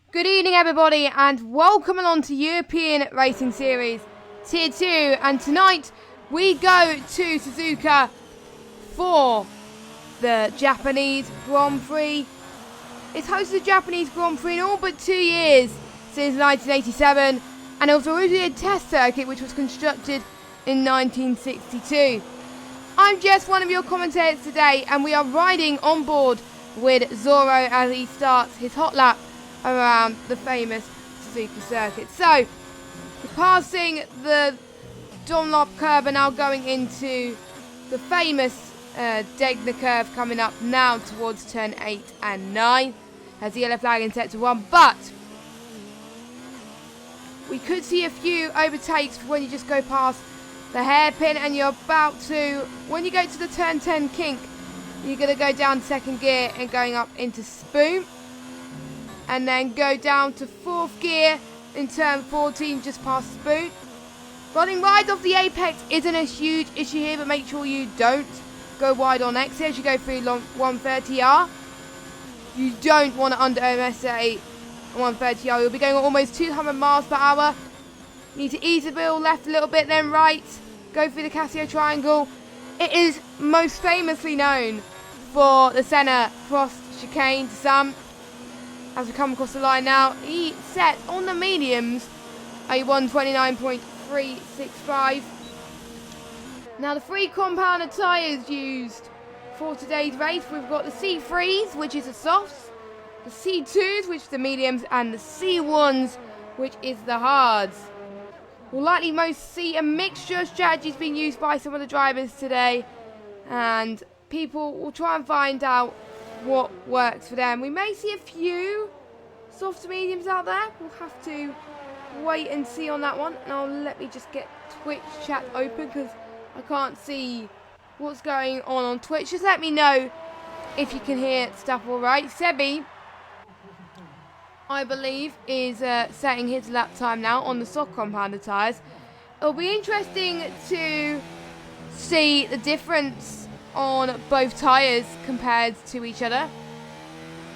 Good evening everybody and welcome along to European Racing Series Tier 2, and tonight we go to Suzuka for the Japanese Grand Prix. It's hosted the Japanese Grand Prix in all but 2 years since 1987, and it was originally a test circuit which was constructed in 1962. I'm Jess, one of your commentators today, and we are riding on board with Zoro as he starts his hot lap around the famous Suzuka circuit. So, we're passing the Dunlop curve and now going into the famous Degner curve coming up now towards turn 8 and 9 as the yellow flag is set to 1, but we could see a few overtakes when you just go past the hairpin and you're about to, when you go to the turn 10 kink, you're going to go down second gear and going up into spoon. And then go down to 4th gear in turn 14 just past spoon. Running wide off the apex isn't a huge issue here, but make sure you don't go wide on exit as you go through 130R. You don't want to underestimate 130R. You'll be going almost 200 miles per hour. You need to ease the wheel left a little bit, then right. Go through the Casio Triangle. It is most famously known for the Senna Frost chicane to some. As we come across the line now, he set on the mediums a 129.365. Now the 3 compounder tyres used for today's race, we've got the C3s, which is the softs, the C2s, which is the mediums, and the C1s, which is the hards. We'll likely most see a mixture of strategies being used by some of the drivers today, and people will try and find out what works for them. We may see a few soft to mediums out there. We'll have to wait and see on that one. Now let me just get Twitch chat open because I can't see what's going on Twitch. Just let me know if you can hear stuff all right. Sebi, I believe, is setting his lap time now on the soft compounder tyres. It'll be interesting to see the difference on both tyres compared to each other,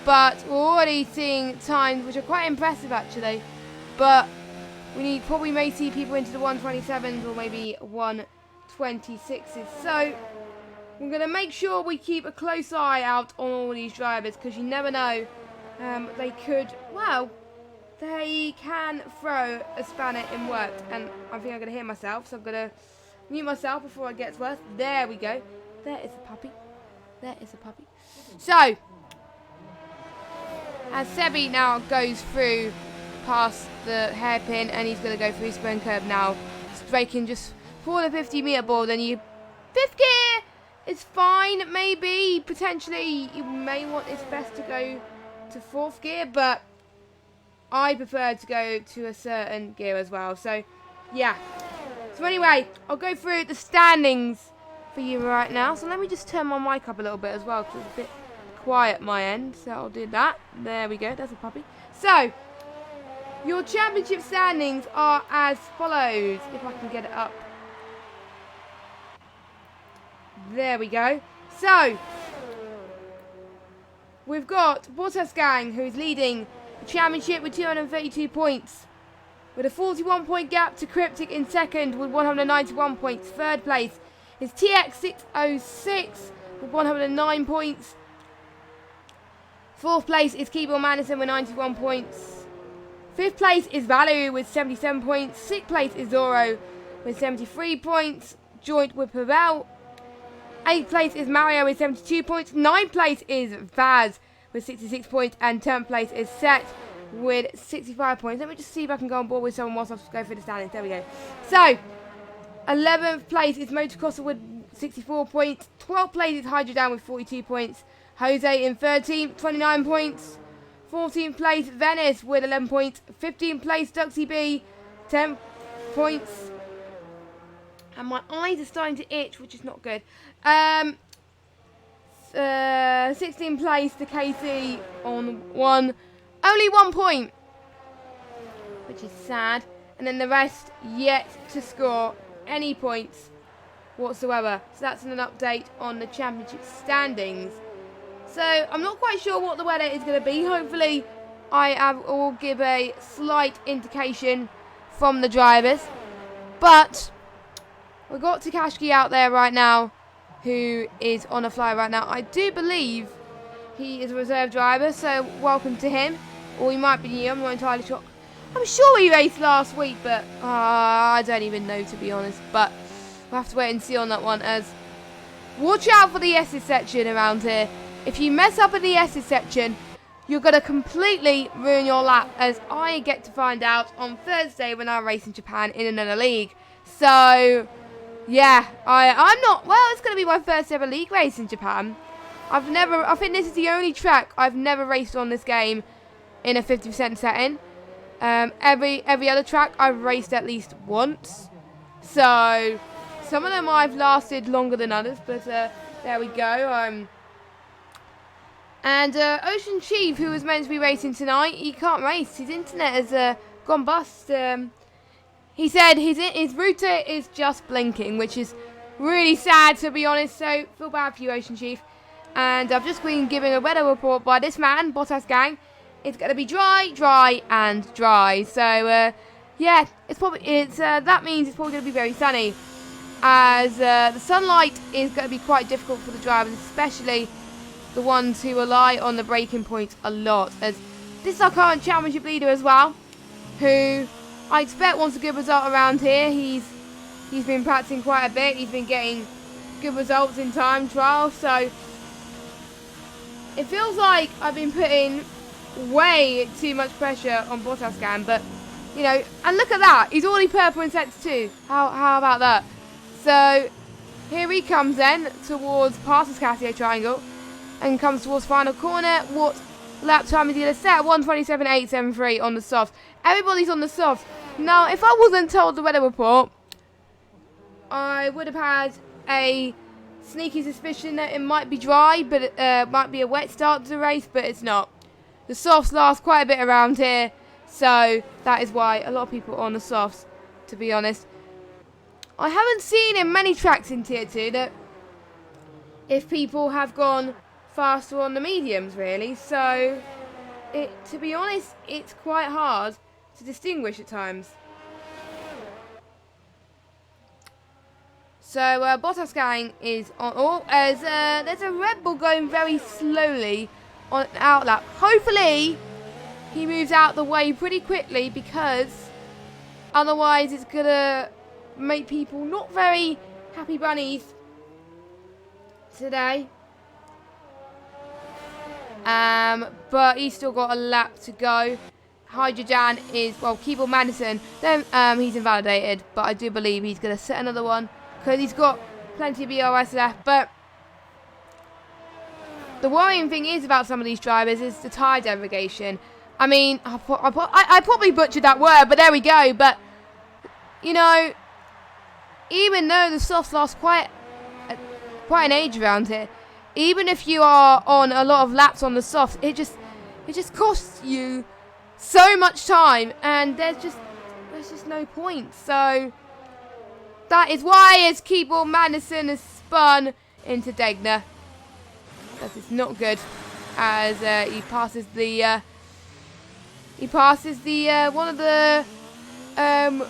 but we're already seeing times which are quite impressive actually, but we probably may see people into the 127s or maybe 126s, so we're going to make sure we keep a close eye out on all these drivers because you never know, they can throw a spanner in work. And I think I'm going to hear myself, so I'm going to mute myself before it gets worse. There we go. There is a puppy. There is a puppy. So, as Sebi now goes through past the hairpin and he's going to go through spin curve now, braking just for the 50-meter board, and you 5th gear is fine, maybe, potentially you may want, it's best to go to 4th gear, but I prefer to go to a certain gear as well, so yeah. So anyway, I'll go through the standings for you right now. So let me just turn my mic up a little bit as well because it's a bit quiet my end. So I'll do that. There we go. There's a puppy. So your championship standings are as follows. If I can get it up. There we go. So we've got Bottas Gang, who's leading the championship with 232 points. With a 41-point gap to Cryptic in second with 191 points. Third place is TX606 with 109 points. 4th place is Keyboard Madison with 91 points. 5th place is Valerie with 77 points. 6th place is Zoro with 73 points, joint with Pavel. 8th place is Mario with 72 points. 9th place is Vaz with 66 points. And 10th place is Set with 65 points. Let me just see if I can go on board with someone whilst I go through the standings. There we go. So, 11th place is Motocrosser with 64 points. 12th place is Hydro Down with 42 points. Jose in 13th, 29 points. 14th place, Venice with 11 points. 15th place, Duxie B, 10 points. And my eyes are starting to itch, which is not good. 16th place to Casey on only 1 point, which is sad. And then the rest yet to score any points whatsoever. So that's an update on the championship standings. So I'm not quite sure what the weather is going to be. Hopefully I will give a slight indication from the drivers. But we've got Takashiki out there right now, who is on a fly right now. I do believe he is a reserve driver, so welcome to him. Or he might be new, I'm not entirely sure. I'm sure he raced last week, but I don't even know, to be honest. But we'll have to wait and see on that one. As watch out for the S's section around here. If you mess up in the S's section, you're going to completely ruin your lap, as I get to find out on Thursday when I race in Japan in another league. So, yeah, I'm not, well, it's going to be my first ever league race in Japan. I think this is the only track I've never raced on this game in a 50% setting. Every other track I've raced at least once. So, some of them I've lasted longer than others, but there we go. And Ocean Chief, who was meant to be racing tonight, he can't race. His internet has gone bust. He said his router is just blinking, which is really sad, to be honest. So, feel bad for you, Ocean Chief. And I've just been given a weather report by this man, Bottas Gang. It's going to be dry, dry, and dry. So, yeah, that means it's probably going to be very sunny, as the sunlight is going to be quite difficult for the drivers, especially the ones who rely on the braking points a lot. As this is our current championship leader as well, who I expect wants a good result around here. He's been practicing quite a bit. He's been getting good results in time trials. So it feels like I've been putting way too much pressure on Bottas Gang, but you know, and look at that, he's already purple in sector 2. How about that? So here he comes then towards past the Casio triangle and comes towards final corner. What lap time is he going to set? 1:27.873 on the soft. Everybody's on the soft. Now, if I wasn't told the weather report, I would have had a sneaky suspicion that it might be dry, but it might be a wet start to the race, but it's not. The softs last quite a bit around here, so that is why a lot of people are on the softs, to be honest. I haven't seen in many tracks in Tier 2 that if people have gone faster on the mediums, really. So, to be honest, it's quite hard to distinguish at times. So, Bottas Gang is on, there's a Red Bull going very slowly on an outlap. Hopefully, he moves out the way pretty quickly, because otherwise it's going to make people not very happy bunnies today. But he's still got a lap to go. Hydrogen is, well, Keyboard Madison, then he's invalidated, but I do believe he's going to set another one, because he's got plenty of ERS left. But the worrying thing is about some of these drivers is the tyre derogation. I mean, I probably butchered that word, but there we go. But, you know, even though the softs last quite an age around here, even if you are on a lot of laps on the softs, it just costs you so much time, and there's just no point. So that is why his Keyboard Madison has spun into Degner. That is not good, as he passes the one of the kind of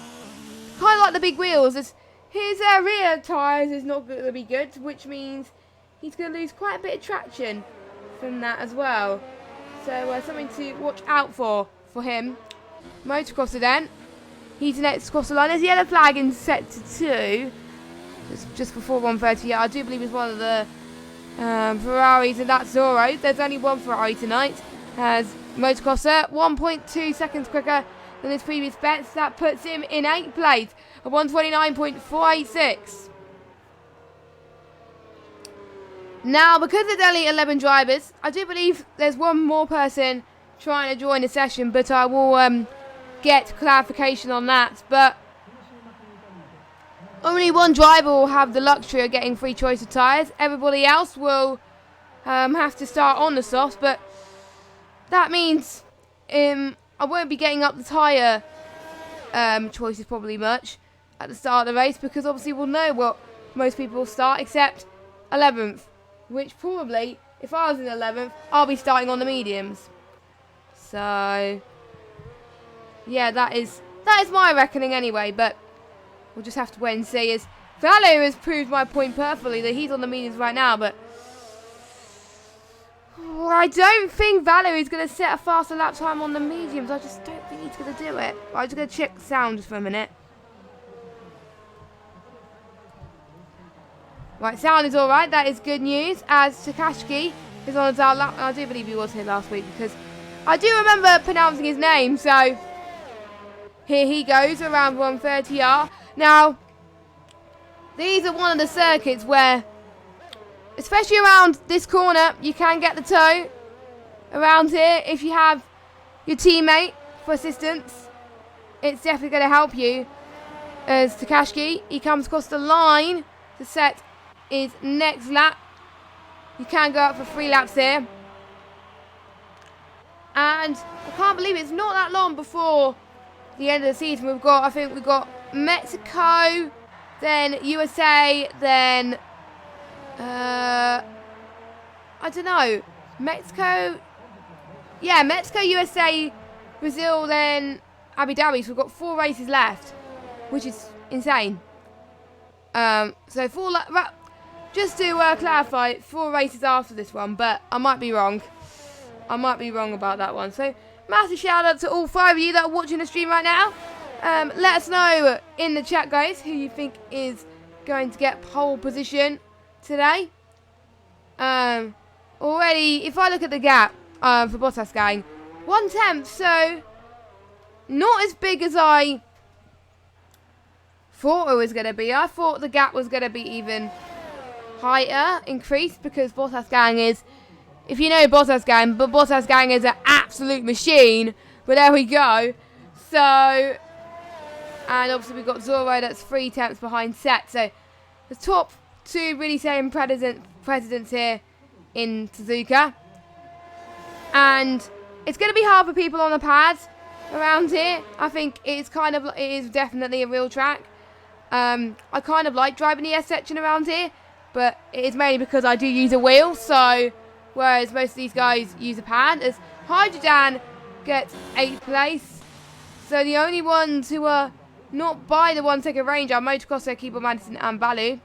like the big wheels. His rear tyres is not going to be good, which means he's going to lose quite a bit of traction from that as well. So something to watch out for him. Motocrosser then. He's next across the line. There's a yellow flag in sector 2. Just before 1:30. Yeah, I do believe it's one of the Ferraris, and that's Zorro. There's only one Ferrari tonight. Has Motocrosser 1.2 seconds quicker than his previous bets. That puts him in 8th place at 1:29.486. Now, because there's only 11 drivers, I do believe there's one more person trying to join the session, but I will get clarification on that. But only one driver will have the luxury of getting free choice of tyres. Everybody else will have to start on the softs, but that means I won't be getting up the tyre choices probably much at the start of the race, because obviously we'll know what most people will start, except 11th, which probably, if I was in 11th, I'll be starting on the mediums. So, yeah, that is my reckoning anyway, but we'll just have to wait and see. As Valo has proved my point perfectly that he's on the mediums right now, but I don't think Valo is going to set a faster lap time on the mediums. I just don't think he's going to do it. I'm just going to check the sound just for a minute. Right, sound is alright. That is good news. As Takashiki is on a down lap. I do believe he was here last week because I do remember pronouncing his name. So here he goes around 130R. Now, these are one of the circuits where, especially around this corner, you can get the toe around here. If you have your teammate for assistance, it's definitely going to help you. As Takashiki, he comes across the line to set his next lap. You can go up for 3 laps here. And I can't believe it's not that long before the end of the season. I think we've got Mexico, then USA, then I don't know. Mexico, USA, Brazil, then Abu Dhabi. So we've got 4 races left, which is insane. So 4 just to clarify, 4 races after this one, but I might be wrong. I might be wrong about that one. So massive shout out to all 5 of you that are watching the stream right now. Let us know in the chat, guys, who you think is going to get pole position today. Already, if I look at the gap for Bottas gang, 1/10, so not as big as I thought it was going to be. I thought the gap was going to be even higher, increased, because Bottas gang is, if you know Bottas gang, but Bottas gang is an absolute machine. But there we go. So, and obviously we've got Zoro that's 3 tenths behind Set. So the top 2 really saying presidents here in Suzuka. And it's going to be hard for people on the pads around here. I think it is definitely a real track. I kind of like driving the S section around here, but it is mainly because I do use a wheel. So whereas most of these guys use a pad, as Hydrodan gets 8th place. So the only ones who are not by the 1 second range are Motocrosser, Keeble Madison and Balu.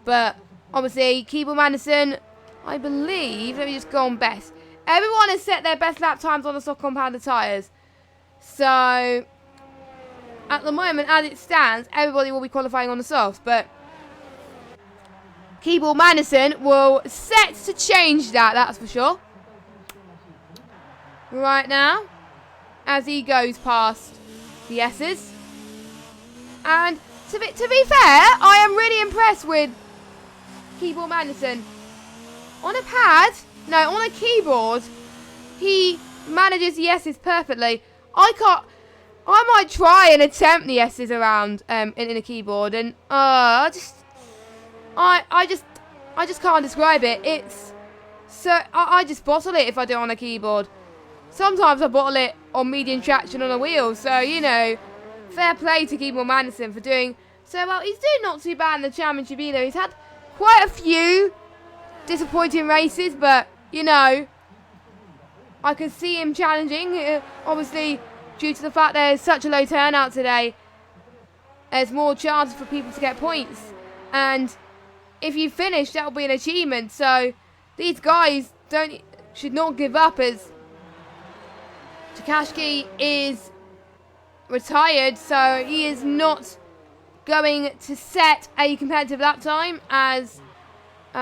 But obviously Keeble Madison, I believe, let me just go on best. Everyone has set their best lap times on the soft compounded tyres. So at the moment, as it stands, everybody will be qualifying on the softs. But Keeble Madison will set to change that, that's for sure. Right now, as he goes past the S's. And to be fair, I am really impressed with Keeble Madison. On a keyboard, he manages the S's perfectly. I might try and attempt the S's around in a keyboard, and I just can't describe it. It's so I just bottle it if I do it on a keyboard. Sometimes I bottle it on medium traction on a wheel. So, you know, fair play to Keeble Madison for doing so well. He's doing not too bad in the championship either. He's had quite a few disappointing races, but, you know, I can see him challenging. Obviously, due to the fact there's such a low turnout today, there's more chances for people to get points. And if you finish, that'll be an achievement. So these guys should not give up, as Takashiki is retired, so he is not going to set a competitive lap time, as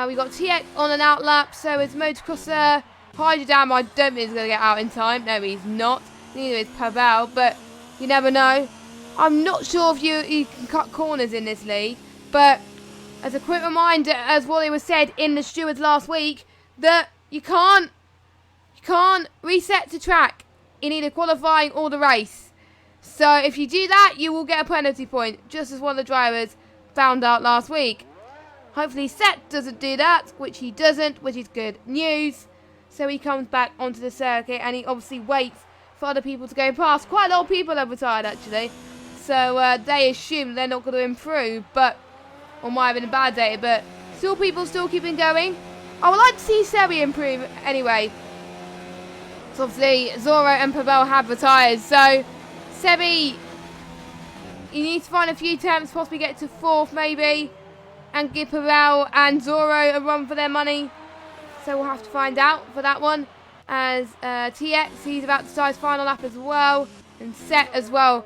we got TX on an out lap. So it's Motocrosser. Hydrodam, I don't think he's going to get out in time. No, he's not. Neither is Pavel, but you never know. I'm not sure if you can cut corners in this league, but as a quick reminder, as Wally was said in the stewards last week, that you can't reset to track in either qualifying or the race. So if you do that, you will get a penalty point, just as one of the drivers found out last week. Hopefully Seth doesn't do that, which he doesn't, which is good news. So he comes back onto the circuit, and he obviously waits for other people to go past. Quite a lot of people have retired, actually. So they assume they're not going to improve, or might have been a bad day, but people still keeping going. I would like to see Seri improve anyway. So obviously Zoro and Pavel have retired. So Sebi, you need to find a few attempts, possibly get to 4th maybe, and give Pavel and Zoro a run for their money. So we'll have to find out for that one. As TX, he's about to start his final lap as well. And Set as well.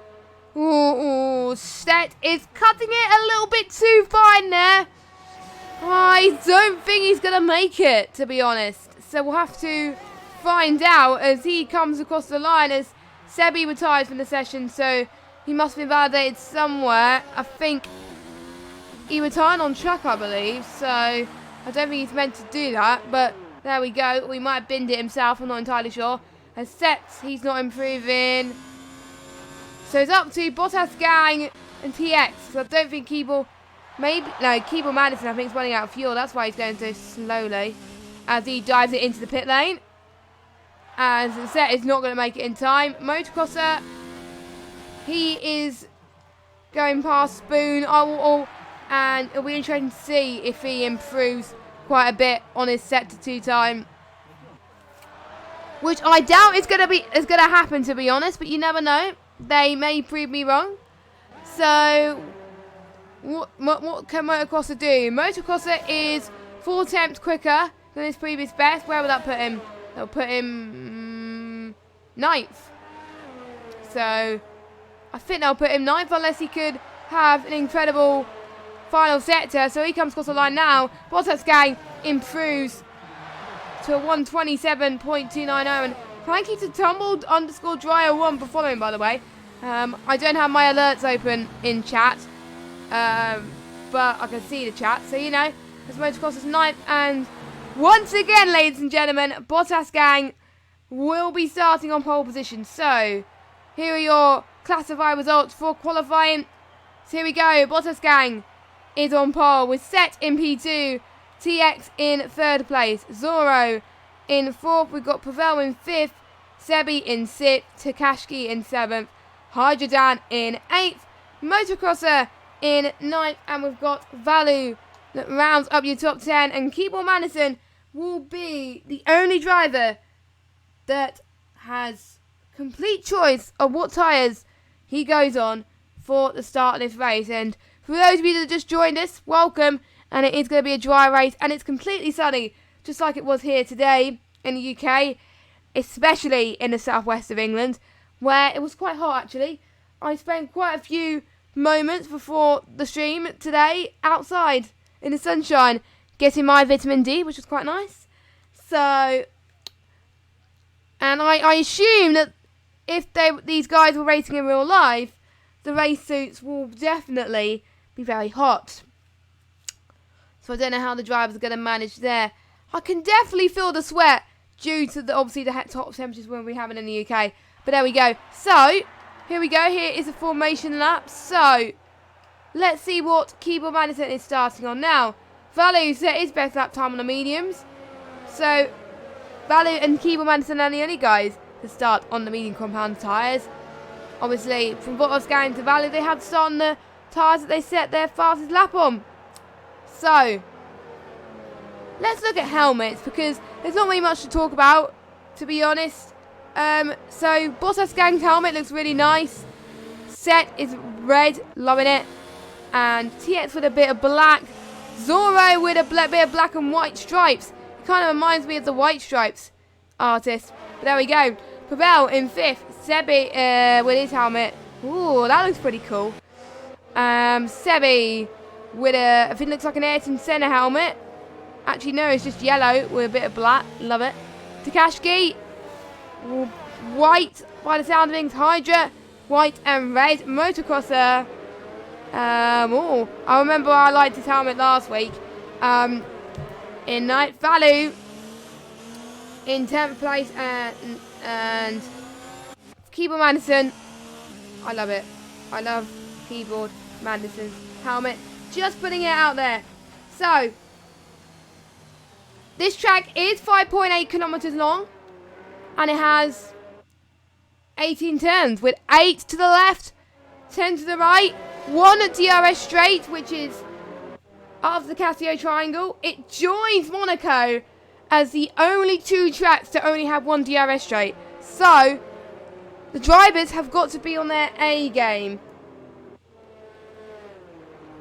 Ooh, Set is cutting it a little bit too fine there. I don't think he's going to make it, to be honest. So we'll have to find out as he comes across the line, as Sebi retires from the session. So he must be validated somewhere. I think he retired on track, I believe. So I don't think he's meant to do that. But there we go. We might have binned it himself. I'm not entirely sure. As Set, he's not improving. So it's up to Bottas Gang and TX. So I don't think Keeble... Keeble Madison, I think, is running out of fuel. That's why he's going so slowly. As he dives it into the pit lane. As Set is not going to make it in time. Motocrosser, he is going past Spoon. And it'll be interesting to see if he improves quite a bit on his set to 2 time. Which I doubt is going to happen, to be honest. But you never know. They may prove me wrong. So... What can Motocrosser do? Motocrosser is 4 attempts quicker than his previous best. Where will that put him? That'll put him 9th. So I think that'll put him 9th unless he could have an incredible final sector. So he comes across the line now. Bottas Gang improves to a 127.290. And Frankie to tumbled _dryer1 for following, by the way. I don't have my alerts open in chat. But I can see the chat, so you know, as Motocross is 9th, and once again, ladies and gentlemen, Bottas Gang will be starting on pole position. So here are your classified results for qualifying. So here we go. Bottas Gang is on pole with Set in P2, TX in 3rd place, Zoro in 4th. We've got Pavel in 5th, Sebi in 6th, Takashki in 7th, Hydrodan in 8th, Motocrosser in 9th, and we've got Valu that rounds up your top 10, and Keeble Madison will be the only driver that has complete choice of what tyres he goes on for the start of this race. And for those of you that just joined us, welcome, and it is going to be a dry race, and it's completely sunny, just like it was here today in the UK, especially in the southwest of England, where it was quite hot actually. I spent quite a few moments before the stream today outside in the sunshine getting my vitamin D, which was quite nice. So, and I assume that if these guys were racing in real life, the race suits will definitely be very hot. So I don't know how the drivers are going to manage there. I can definitely feel the sweat due to obviously the top temperatures we'll be having in the UK. But there we go. So here we go. Here is a formation lap. So let's see what Keeble Madison is starting on now. Valu set his best lap time on the mediums. So Valu and Keeble Madison are the only guys to start on the medium compound tyres. Obviously, from Bottas Gang to Valu, they have to start on the tyres that they set their fastest lap on. So let's look at helmets, because there's not really much to talk about, to be honest. So Bottas Gang's helmet looks really nice. Set is red, loving it. And TX with a bit of black. Zoro with a bit of black and white stripes. It kind of reminds me of the White Stripes artist. But there we go. Pavel in 5th. Sebi with his helmet. Ooh, that looks pretty cool. Sebi with I think it looks like an Ayrton Senna helmet. Actually, no, it's just yellow with a bit of black. Love it. Takashki, white by the sound of things. Hydra, white and red. Motocrosser. I remember I liked his helmet last week. In 9th, Valu in 10th place, and Keyboard Madison. I love it. I love Keyboard Madison's helmet. Just putting it out there. So this track is 5.8 kilometers long, and it has 18 turns with 8 to the left, 10 to the right, 1 DRS straight, which is after the Casio triangle. It joins Monaco as the only 2 tracks to only have 1 DRS straight. So, the drivers have got to be on their A game.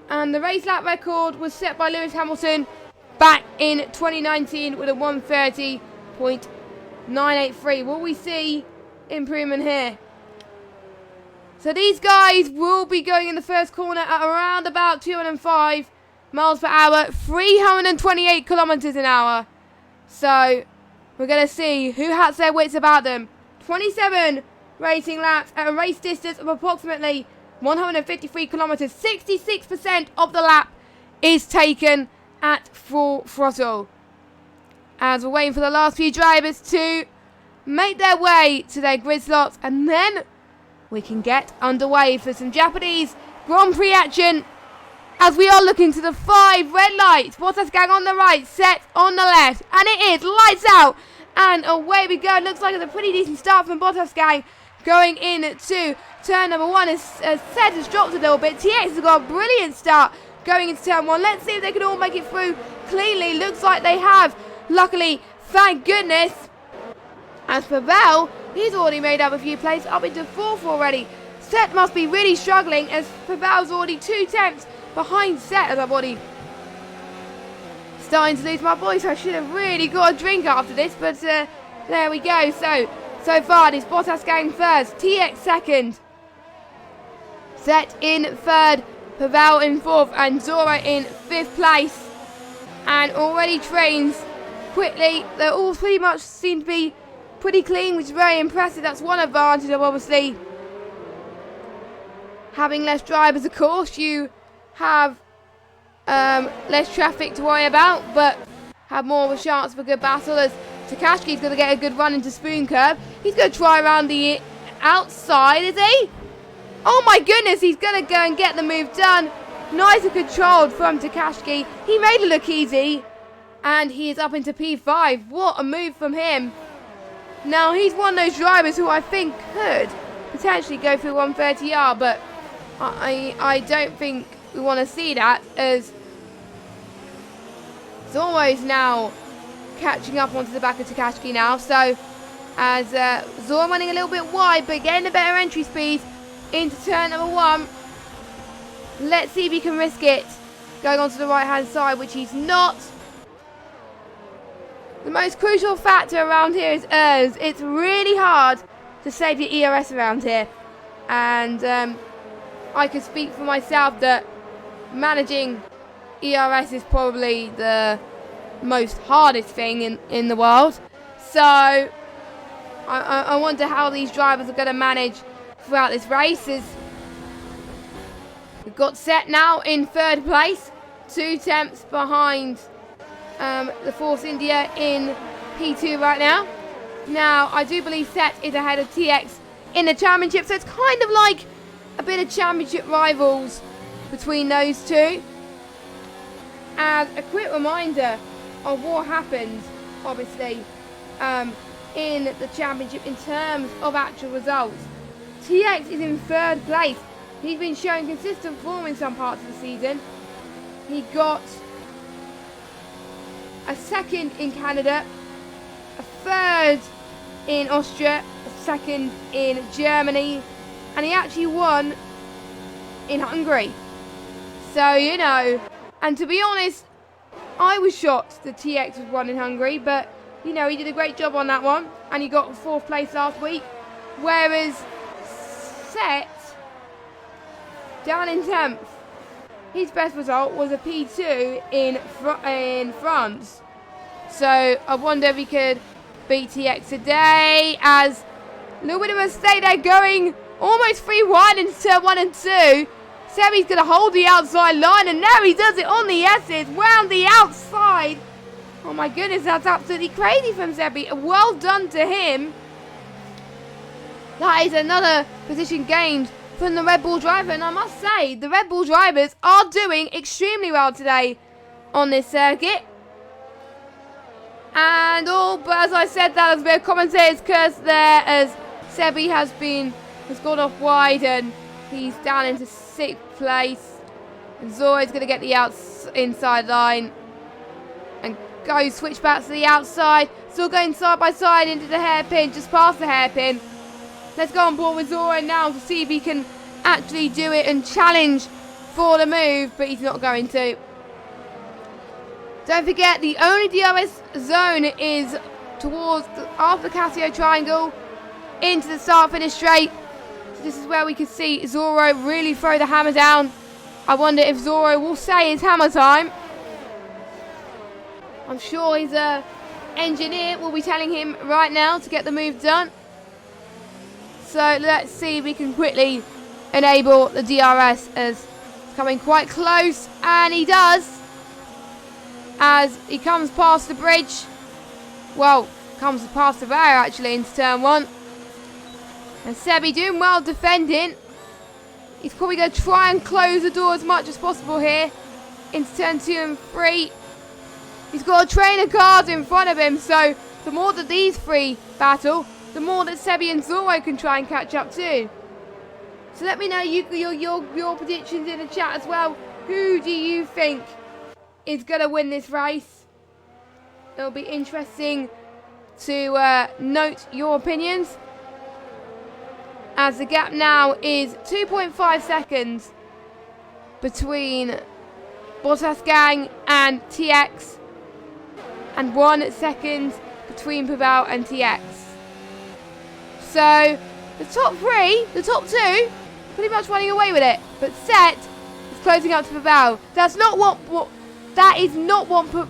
And the race lap record was set by Lewis Hamilton back in 2019 with a 1:30.983. Will we see improvement here? So these guys will be going in the first corner at around about 205 miles per hour, 328 kilometers an hour. So we're going to see who has their wits about them. 27 racing laps at a race distance of approximately 153 kilometers. 66% of the lap is taken at full throttle. As we're waiting for the last few drivers to make their way to their grid slots, and then we can get underway for some Japanese Grand Prix action as we are looking to the 5 red lights. Bottas gang on the right, set on the left, and it is lights out, and away we go. It looks like it's a pretty decent start from Bottas gang going into turn number 1. As Set has dropped a little bit. TX has got a brilliant start going into turn 1. Let's see if they can all make it through cleanly. Looks like they have. Luckily, thank goodness. As for Val, he's already made up a few places, up into 4th already. Set must be really struggling as Pavel's already 2 tenths behind Set, as I've already starting to lose my voice. I should have really got a drink after this, but there we go. So far, this Bottas gang first, TX second, Set in 3rd, Pavel in 4th, and Zora in 5th place. And already trains quickly. They all pretty much seem to be pretty clean, which is very impressive. That's one advantage of obviously having less drivers. Of course, you have less traffic to worry about, but have more of a chance of a good battle as Takashi's going to get a good run into Spoon Curve. He's going to try around the outside, is he? Oh my goodness, he's going to go and get the move done. Nice and controlled from Takashi. He made it look easy, and he is up into P5. What a move from him. Now, he's one of those drivers who I think could potentially go through 130R, but I don't think we want to see that, as Zoro's now catching up onto the back of Takashi now. So, as Zoro running a little bit wide, but getting a better entry speed into turn number 1. Let's see if he can risk it. Going onto the right-hand side, which he's not. The most crucial factor around here is ERS. It's really hard to save your ERS around here. And I could speak for myself that managing ERS is probably the most hardest thing in the world. So I wonder how these drivers are going to manage throughout this race. We've got Set now in 3rd place, 2 tenths behind the Force India in P2 right now. Now, I do believe Set is ahead of TX in the championship, so it's kind of like a bit of championship rivals between those two. As a quick reminder of what happened, obviously, in the championship in terms of actual results. TX is in 3rd place. He's been showing consistent form in some parts of the season. He got a 2nd in Canada, a 3rd in Austria, a 2nd in Germany, and he actually won in Hungary. So, you know, and to be honest, I was shocked that TX was won in Hungary, but, you know, he did a great job on that one, and he got 4th place last week, whereas Set down in 10th. His best result was a P2 in France. So I wonder if he could beat TX today, as a little bit of a mistake there, going almost 3 wide into turn 1 and 2. Sebi's going to hold the outside line, and now he does it on the S's, round the outside. Oh my goodness, that's absolutely crazy from Sebi. Well done to him. That is another position gained from the Red Bull driver, and I must say, the Red Bull drivers are doing extremely well today on this circuit. And all, but as I said, that was a bit of commentator's curse there, as Sebi has gone off wide, and he's down into 6th place. And Zoro's going to get the inside line and go switch back to the outside. Still going side by side into the hairpin, just past the hairpin. Let's go on board with Zoro now to see if he can actually do it and challenge for the move, but he's not going to. Don't forget, the only DRS zone is towards after the Casio triangle into the start finish straight. So this is where we can see Zoro really throw the hammer down. I wonder if Zoro will say it's hammer time. I'm sure his engineer will be telling him right now to get the move done. So let's see if we can quickly enable the DRS as coming quite close, and he does as he comes past the bridge. Well, comes past the barrier actually into turn 1. And Sebi doing well defending. He's probably going to try and close the door as much as possible here into turn 2 and 3. He's got a train of cars in front of him, so the more that these three battle, the more that Sebi and Zoro can try and catch up too. So let me know your predictions in the chat as well. Who do you think is going to win this race? It'll be interesting to note your opinions, as the gap now is 2.5 seconds between Bottas Gang and TX, and 1 second between Pavel and TX. So the top 3, the top 2, pretty much running away with it, but Set is closing up to Pavel. That's not what that is not what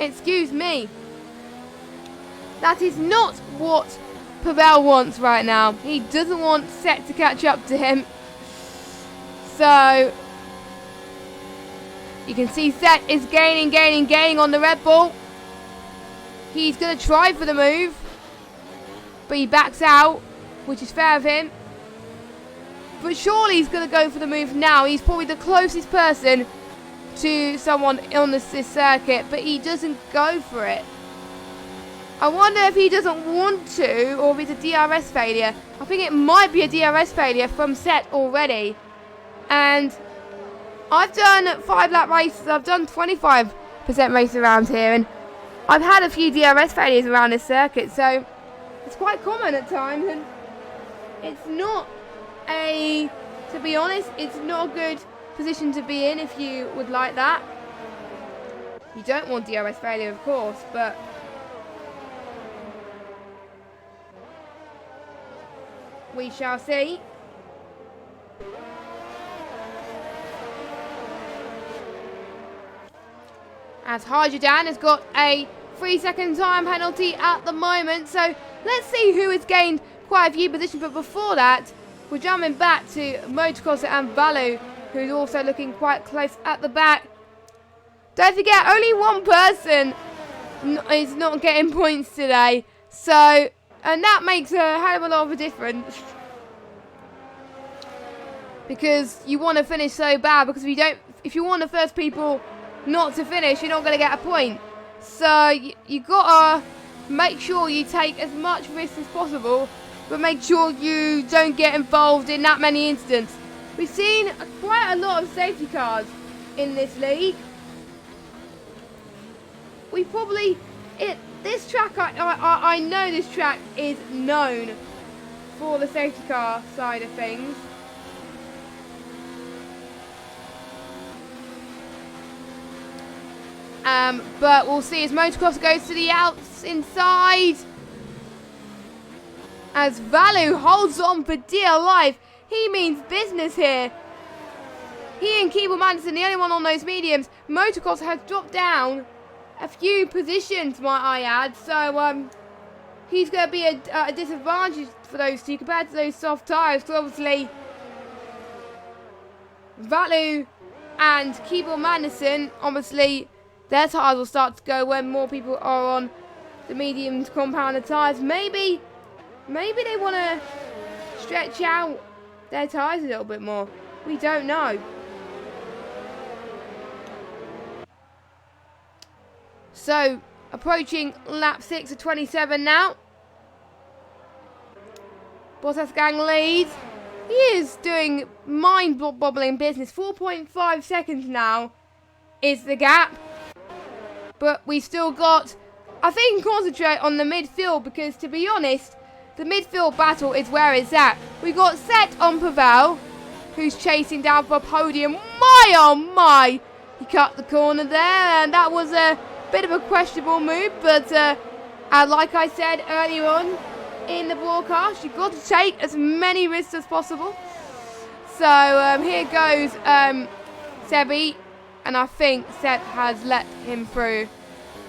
excuse me. That is not what Pavel wants right now. He doesn't want Set to catch up to him. So you can see Set is gaining on the Red Bull. He's going to try for the move, but he backs out, which is fair of him. But surely he's going to go for the move now. He's probably the closest person to someone on this circuit, but he doesn't go for it. I wonder if he doesn't want to, or if it's a DRS failure. I think it might be a DRS failure from Set already. And I've done 5 lap races. I've done 25% race around here, and I've had a few DRS failures around this circuit, so it's quite common at times, and it's not to be honest, it's not a good position to be in if you would like that. You don't want DRS failure, of course, but we shall see. As Hydrodan has got a 3-second time penalty at the moment, so let's see who has gained quite a few positions. But before that, we're jumping back to Motocross and Valu, who's also looking quite close at the back. Don't forget, only one person is not getting points today, so and that makes a hell of a lot of a difference, because you want to finish so bad. Because if you want the first people not to finish, you're not going to get a point. So you gotta make sure you take as much risk as possible, but make sure you don't get involved in that many incidents. We've seen quite a lot of safety cars in this league. This track, I know this track is known for the safety car side of things. But we'll see as Motocross goes to the outs inside. As Valu holds on for dear life. He means business here. He and Keeble Manderson, the only one on those mediums. Motocross has dropped down a few positions, might I add. So he's going to be a disadvantage for those two compared to those soft tyres. So obviously Valu and Keeble Manderson, obviously their tyres will start to go when more people are on the medium to compounded tyres. Maybe they want to stretch out their tyres a little bit more. We don't know. So, approaching lap 6 of 27 now. Bottas Gang leads. He is doing mind-boggling business. 4.5 seconds now is the gap. But we still got, I think, concentrate on the midfield because, to be honest, the midfield battle is where it's at. We got Set on Pavel, who's chasing down for a podium. My, oh my! He cut the corner there, and that was a bit of a questionable move. But like I said earlier on in the broadcast, you've got to take as many risks as possible. So here goes Sebi, and I think Seb has let him through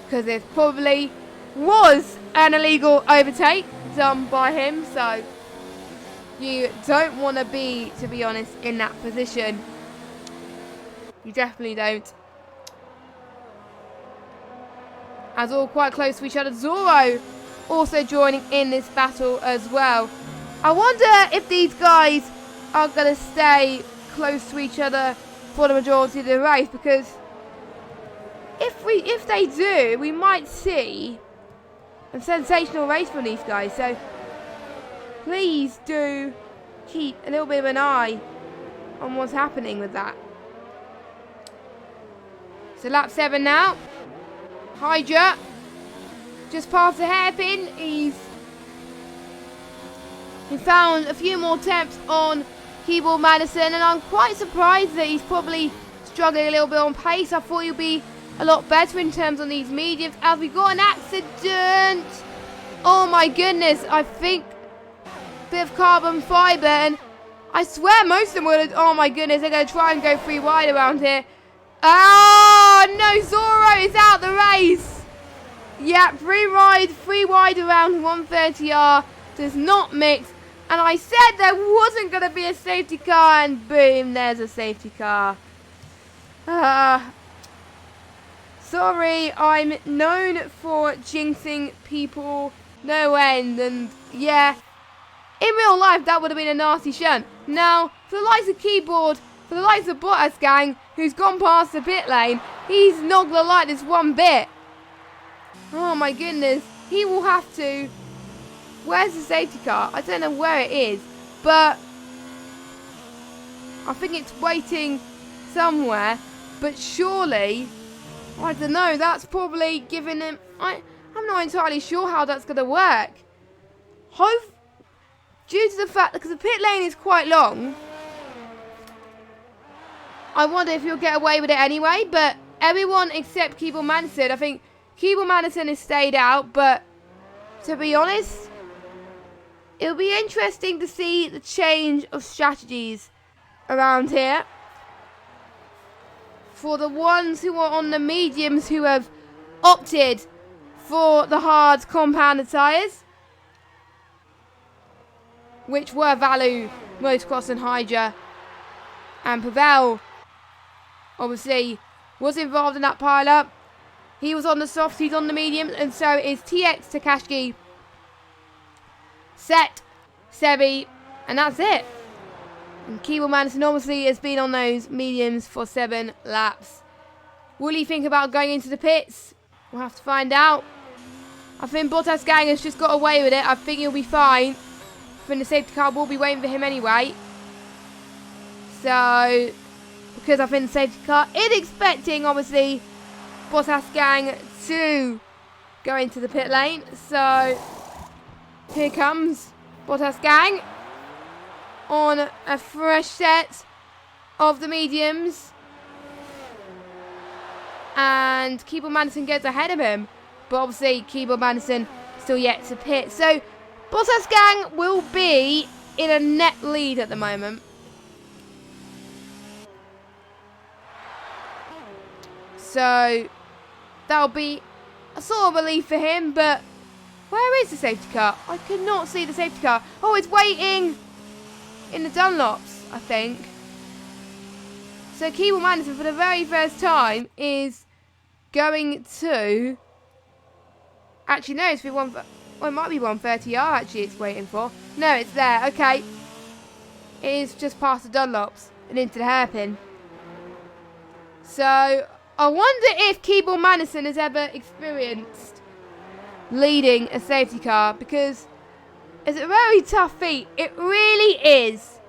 because it probably was an illegal overtake done by him. So you don't want to be honest, in that position. You definitely don't. As all quite close to each other. Zoro also joining in this battle as well. I wonder if these guys are going to stay close to each other for the majority of the race, because if they do, we might see a sensational race from these guys. So please do keep a little bit of an eye on what's happening with that. So lap 7 now. Hydra just past the hairpin. He found a few more attempts on Keyboard Madison, and I'm quite surprised that he's probably struggling a little bit on pace. I thought he'd be a lot better in terms on these mediums, as we got an accident. Oh my goodness, I think a bit of carbon fibre, and I swear most of them would. Oh my goodness, they're going to try and go 3 wide around here. Oh no, Zoro is out the race. Yeah, 3 wide around 130R. Does not mix. And I said there wasn't going to be a safety car, and boom, there's a safety car. Sorry, I'm known for jinxing people no end, and yeah, in real life that would have been a nasty shunt. Now, for the likes of Keyboard, for the likes of Bottas gang, who's gone past the pit lane, he's not going to like this one bit. Oh my goodness, he will have to... Where's the safety car? I don't know where it is, but I think it's waiting somewhere. But surely, I don't know, that's probably giving him... I'm not entirely sure how that's going to work. Due to the fact that, because the pit lane is quite long, I wonder if he'll get away with it anyway. But everyone except Keyboard Madison, I think Keyboard Madison has stayed out, but to be honest, it'll be interesting to see the change of strategies around here. For the ones who are on the mediums who have opted for the hard compounded tyres, which were Valu, Motocross and Hydra, and Pavel obviously was involved in that pile-up. He was on the softs, he's on the mediums, and so is TX Takashiki, Set, Sebi, and that's it. And Keyboard Madison obviously has been on those mediums for 7 laps. Will he think about going into the pits? We'll have to find out. I think Bottas gang has just got away with it. I think he'll be fine. I think the safety car will be waiting for him anyway. So, because I think the safety car is expecting, obviously, Bottas gang to go into the pit lane. So, here comes Bottas gang on a fresh set of the mediums. And Keyboard Madison gets ahead of him. But obviously, Keyboard Madison still yet to pit. So, Bottas gang will be in a net lead at the moment. So, that'll be a sort of relief for him, but where is the safety car? I could not see the safety car. Oh, it's waiting in the Dunlops, I think. So, Keyboard Madison, for the very first time, is going to... Actually, no, it's well, it might be 130R, actually, it's waiting for. No, it's there. Okay. It is just past the Dunlops and into the hairpin. So, I wonder if Keyboard Madison has ever experienced leading a safety car, because it's a very tough feat. It really is.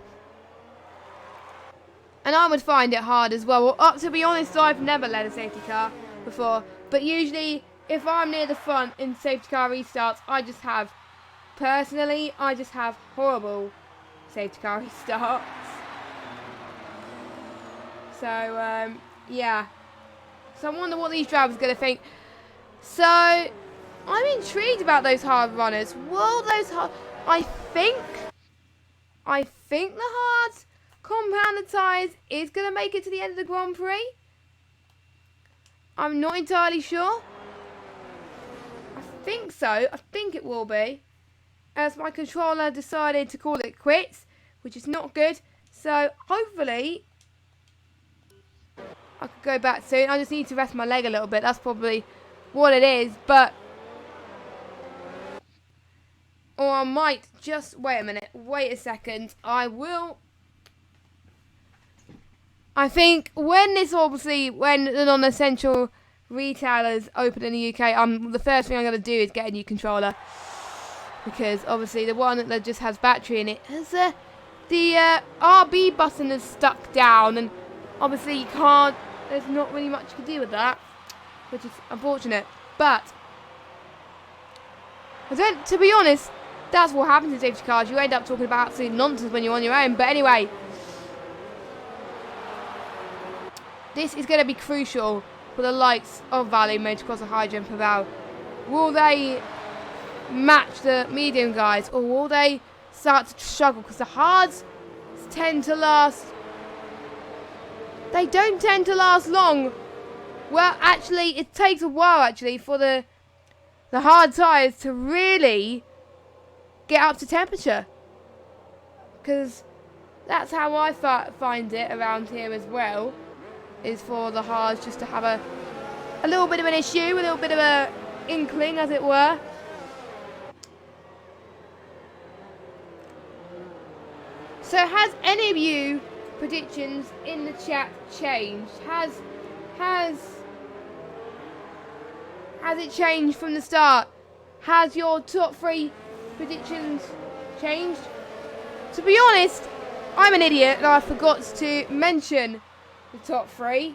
And I would find it hard as well. To be honest, I've never led a safety car before. But usually, if I'm near the front in safety car restarts, personally, I just have horrible safety car restarts. So, yeah. So I wonder what these drivers are going to think. So, I'm intrigued about those hard runners. Will those hard... I think the hard compounder tyres is going to make it to the end of the Grand Prix. I'm not entirely sure. I think so. I think it will be. As my controller decided to call it quits, which is not good. So, hopefully, I could go back soon. I just need to rest my leg a little bit. That's probably what it is. But, or I might just, wait a minute. Wait a second. I think when the non-essential retailers open in the UK, the first thing I'm going to do is get a new controller. Because obviously the one that just has battery in it has the RB button is stuck down, and obviously you can't, there's not really much you can do with that, which is unfortunate. But to be honest, that's what happens in safety cars. You end up talking about absolute nonsense when you're on your own. But anyway, this is going to be crucial for the likes of Valley, Motocross, and Hydra and Pavel. Will they match the medium guys, or will they start to struggle? Because the hards tend to last... They don't tend to last long. Well, actually, it takes a while, actually, for the hard tyres to really get up to temperature. Because that's how I find it around here as well, is for the hards just to have a little bit of an issue, a little bit of a inkling, as it were. So has any of you predictions in the chat changed? Has it changed from the start? Has your top 3 predictions changed? To be honest, I'm an idiot and I forgot to mention the top 3.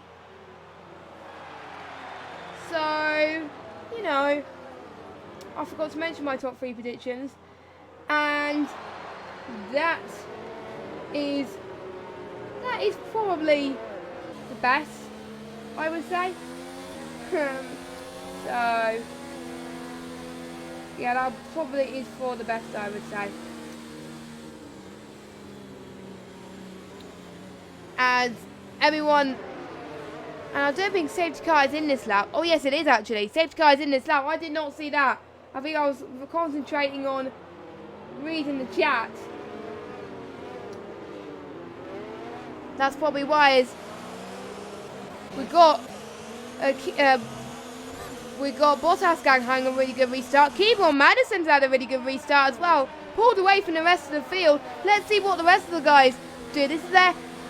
So, you know, I forgot to mention my top 3 predictions, and that is probably the best, I would say. So yeah, that probably is for the best, I would say. As everyone, and I don't think safety car is in this lap. Oh yes, it is actually. Safety car is in this lap. I did not see that. I think I was concentrating on reading the chat. That's probably why. Is we got Bottas gang having a really good restart. Keyboard Madison's had a really good restart as well. Pulled away from the rest of the field. Let's see what the rest of the guys do. This is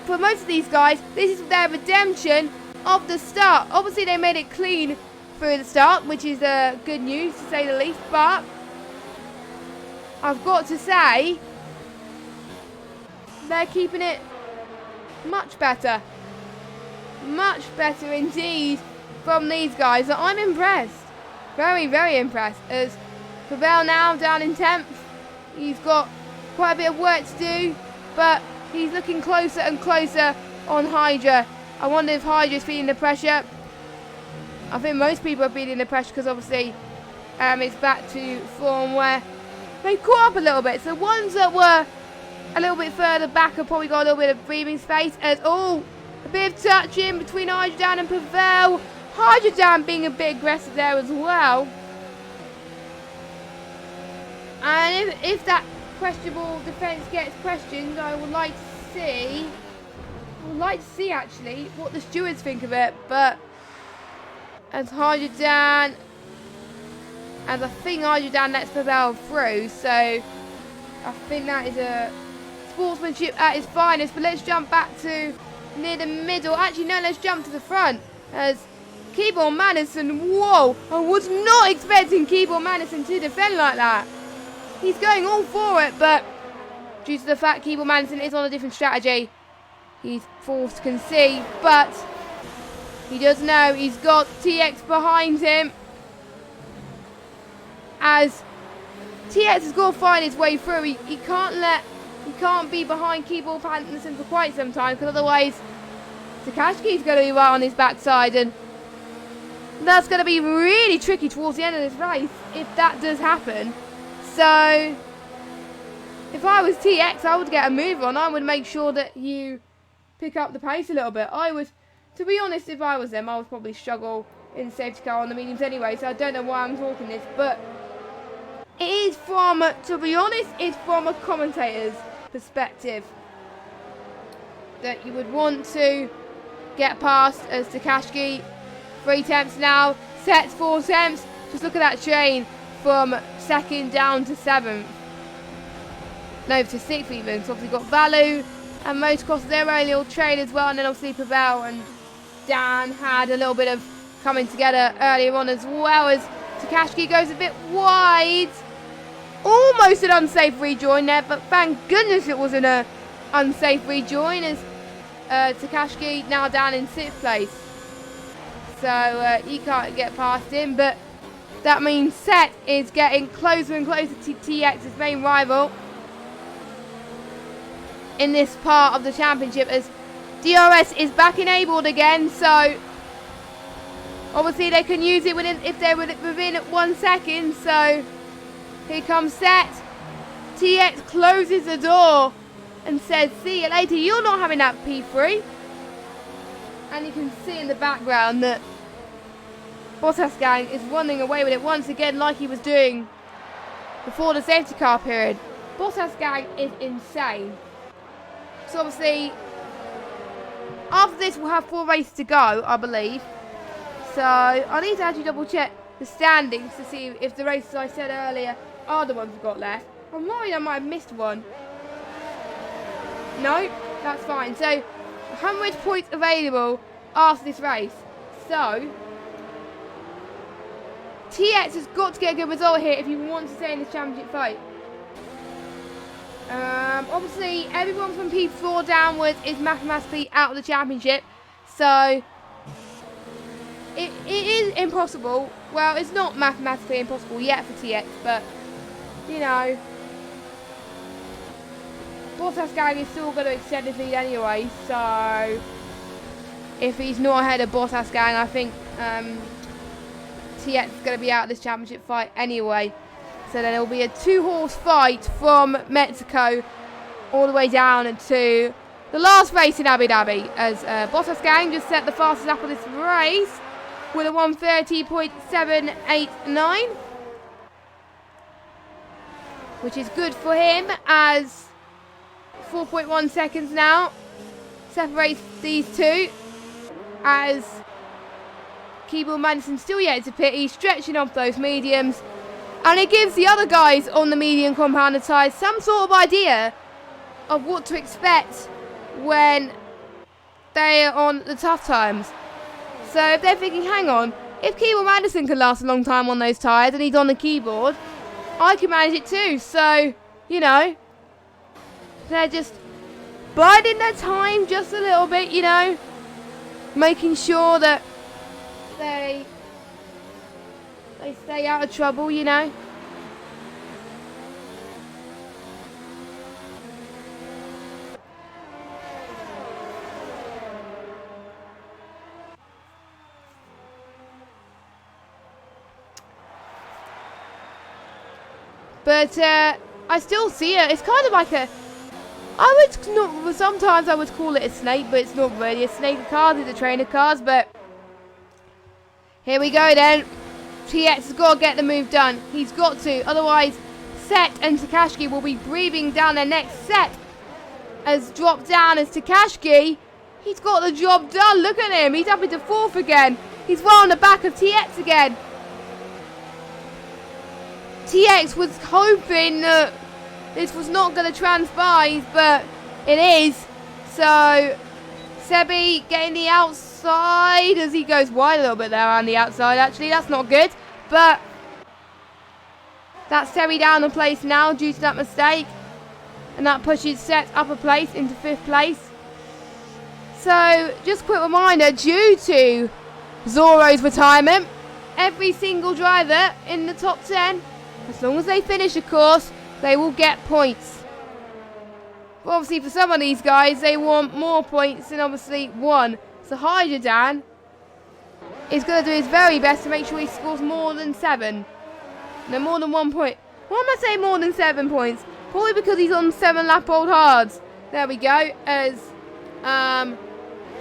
for most of these guys, this is their redemption of the start. Obviously, they made it clean through the start, which is good news to say the least. But I've got to say, they're keeping it much better indeed from these guys. I'm impressed, very, very impressed. As Pavel now down in 10th, he's got quite a bit of work to do, but he's looking closer and closer on Hydra. I wonder if Hydra's feeling the pressure. I think most people are feeling the pressure because obviously it's back to form where they caught up a little bit. So ones that were a little bit further back have probably got a little bit of breathing space. As a bit of touch in between Hydra and Pavel. Hydra being a bit aggressive there as well. And if that questionable defence gets questioned, I would like to see actually what the stewards think of it. But as Hydra, as I think Hydra lets Pavel through, so I think that is a sportsmanship at its finest. But let's jump back to near the middle. Actually, no, let's jump to the front. As Keyboard Madison, whoa! I was not expecting Keyboard Madison to defend like that. He's going all for it, but due to the fact Keyboard Madison is on a different strategy, he's forced to concede. But He does know he's got TX behind him. As TX has got to find his way through. He can't be behind Keyboard Anderson for quite some time, because otherwise Takashki's going to be right on his backside, and that's going to be really tricky towards the end of this race if that does happen. So if I was TX, I would get a move on. I would make sure that you pick up the pace a little bit. To be honest, if I was them, I would probably struggle in the safety car on the mediums anyway, so I don't know why I'm talking this, but it is to be honest, it's from a commentator's perspective that you would want to get past as Takashki. 3 attempts now, sets 4 attempts. Just look at that chain from 2nd down to 7th. No, to 6th even. So obviously got Valu and Motocross, their own little train as well, and then obviously Pavel and Dan had a little bit of coming together earlier on, as well as Takashki goes a bit wide. Almost an unsafe rejoin there, but thank goodness it wasn't an unsafe rejoin, as Takashki now down in 6th place. So he can't get past him, but that means Set is getting closer and closer to TX's main rival in this part of the championship, as DRS is back enabled again, so obviously they can use it if they're within 1 second. So here comes Set. TX closes the door and says, see you later, you're not having that P3. And you can see in the background that Bottas Gang is running away with it once again, like he was doing before the safety car period. Bottas Gang is insane. So obviously, after this we'll have 4 races to go, I believe. So I need to actually double check the standings to see if the races I said earlier are the ones we've got left. I'm worried I might have missed one. No, that's fine. So 100 points available after this race. So TX has got to get a good result here if you want to stay in this championship fight. Obviously, everyone from P4 downwards is mathematically out of the championship. So it is impossible. Well, it's not mathematically impossible yet for TX, but you know, Bottas Gang is still going to extend his lead anyway, so if he's not ahead of Bottas Gang, I think TX is going to be out of this championship fight anyway. So then it will be a 2-horse fight from Mexico all the way down to the last race in Abu Dhabi, as Bottas Gang just set the fastest lap of this race with a 1:30.789, which is good for him, as 4.1 seconds now separates these two, as Keeble Madison still yet to pit. He's stretching off those mediums, and it gives the other guys on the medium compounded tyres some sort of idea of what to expect when they are on the tough times. So if they're thinking, hang on, if Keeble Madison can last a long time on those tyres and he's on the keyboard, I can manage it too. So, you know, they're just biding their time just a little bit, you know, making sure that they stay out of trouble, you know. But I still see it. It's kind of like sometimes I would call it a snake, but it's not really a snake of cars, it's a train of cars. But here we go then. TX has got to get the move done. He's got to, otherwise Set and Takashki will be breathing down their neck. Set has dropped down as Takashki. He's got the job done. Look at him. He's up into 4th again. He's well on the back of TX again. TX was hoping that this was not going to transpire, but it is. So Sebi getting the outside as he goes wide a little bit there on the outside. Actually, that's not good. But that's Sebi down a place now due to that mistake. And that pushes Set up a place into 5th place. So, just a quick reminder, due to Zoro's retirement, every single driver in the top 10, as long as they finish a course, they will get points. But obviously for some of these guys, they want more points than obviously one. So Hydrodan is going to do his very best to make sure he scores more than 7. No, more than 1 point. Why am I saying more than 7 points? Probably because he's on 7-lap old hards. There we go. As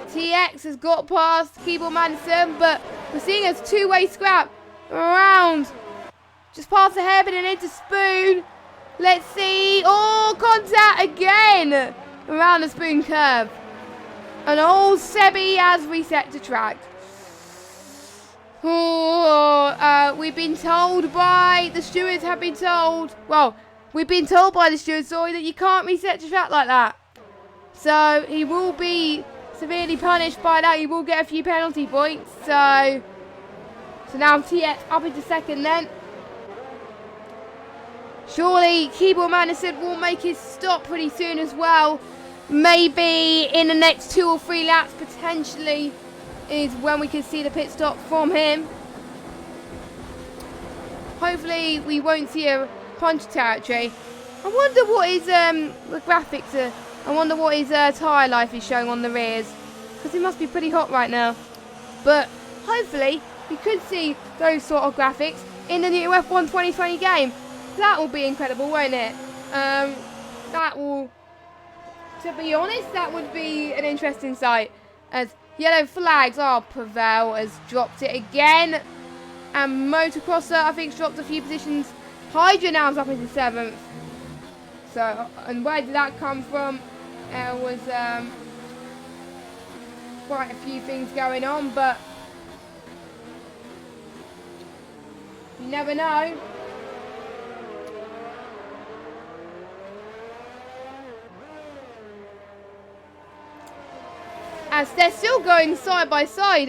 TX has got past Keyboard Madison, but we're seeing a two-way scrap around. Just past the hairpin and into Spoon. Let's see. Oh, contact again around the Spoon curve. And old Sebi has reset to track. Oh, we've been told by the stewards have been told. Well, we've been told by the stewards, sorry, that you can't reset to track like that. So he will be severely punished by that. He will get a few penalty points. So now TX up into second then. Surely Keyboard Madison will make his stop pretty soon as well. Maybe in the next 2 or 3 laps potentially is when we can see the pit stop from him. Hopefully we won't see a punch territory. I wonder what his the graphics are. I wonder what his tyre life is showing on the rears, because he must be pretty hot right now. But hopefully we could see those sort of graphics in the new F1 2020 game. That will be incredible, won't it? That will, to be honest, that would be an interesting sight. As yellow flags, Pavel has dropped it again. And Motocrosser, I think, has dropped a few positions. Hydra now is up into 7th. So, and where did that come from? There was quite a few things going on, but you never know. As they're still going side by side,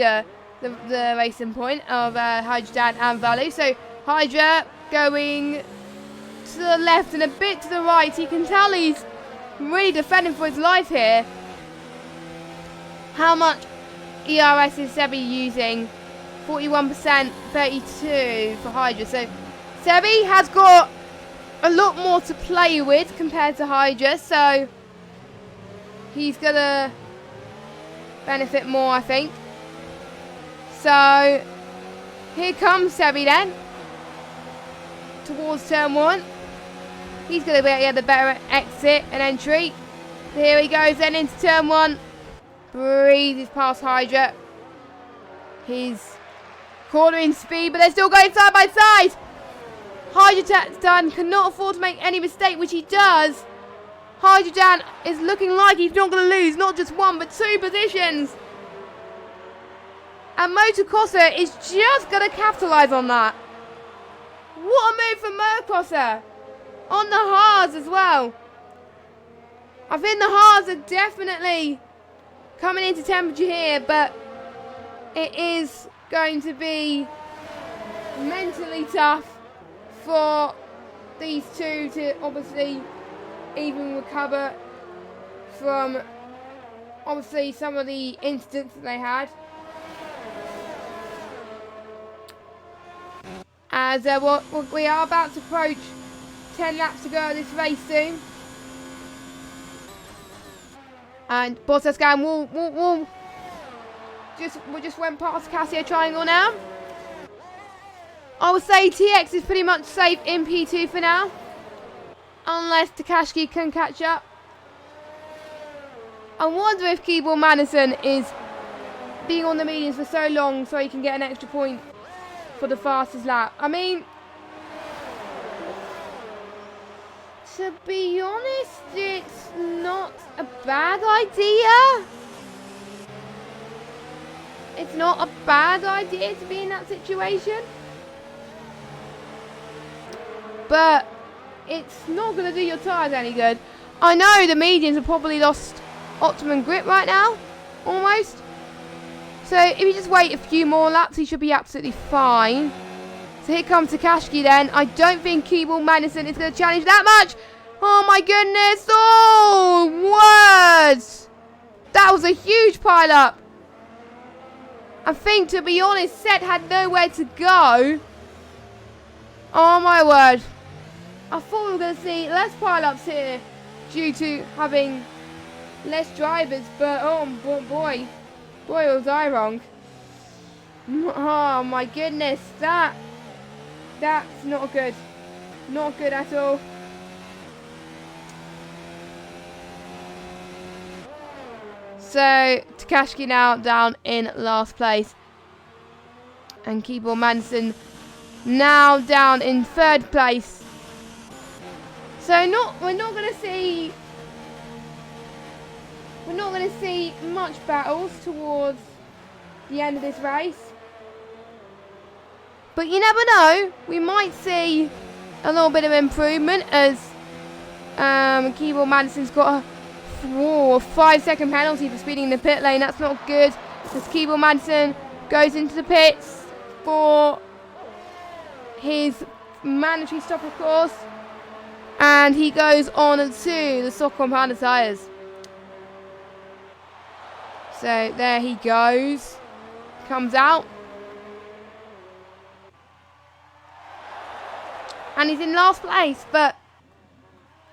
the racing point of Hydra and Valu. So Hydra going to the left and a bit to the right. You can tell he's really defending for his life here. How much ERS is Sebi using? 41%, 32 for Hydra. So Sebi has got a lot more to play with compared to Hydra. So he's going to benefit more, I think. So here comes Sebi then towards turn 1. He's going to be the better exit and entry. Here he goes then into turn 1. Breezes past Hydra. He's cornering speed, but they're still going side by side. Hydra cannot afford to make any mistake, which he does. Hydrodan is looking like he's not going to lose not just 1 but 2 positions. And Motocrosser is just going to capitalise on that. What a move from Motocrosser. On the hards as well. I think the hards are definitely coming into temperature here, but it is going to be mentally tough for these two to obviously even recover from obviously some of the incidents that they had. As we are about to approach 10 laps to go of this race soon. And Bottas going, we just went past Casio Triangle now. I would say TX is pretty much safe in P2 for now. Unless Takashiki can catch up. I wonder if Keyboard Madison is being on the mediums for so long so he can get an extra point for the fastest lap. I mean, to be honest, it's not a bad idea. It's not a bad idea to be in that situation. But it's not going to do your tyres any good. I know the mediums have probably lost optimum grip right now, almost. So if you just wait a few more laps, he should be absolutely fine. So here comes Takashiki then. I don't think Keyboard Madison is going to challenge that much. Oh my goodness. Oh, words. That was a huge pile up. I think, to be honest, Seth had nowhere to go. Oh my word. I thought we were going to see less pile-ups here due to having less drivers, but oh boy was I wrong. Oh my goodness, that's not good. Not good at all. So, Takashki now down in last place. And Keyboard Manson now down in third place. So we're not going to see much battles towards the end of this race. But you never know, we might see a little bit of improvement as Keyboard Madison's got a 5-second penalty for speeding in the pit lane. That's not good. As Keyboard Madison goes into the pits for his mandatory stop, of course. And he goes on to the soft compound tyres. So there he goes. Comes out. And he's in last place, but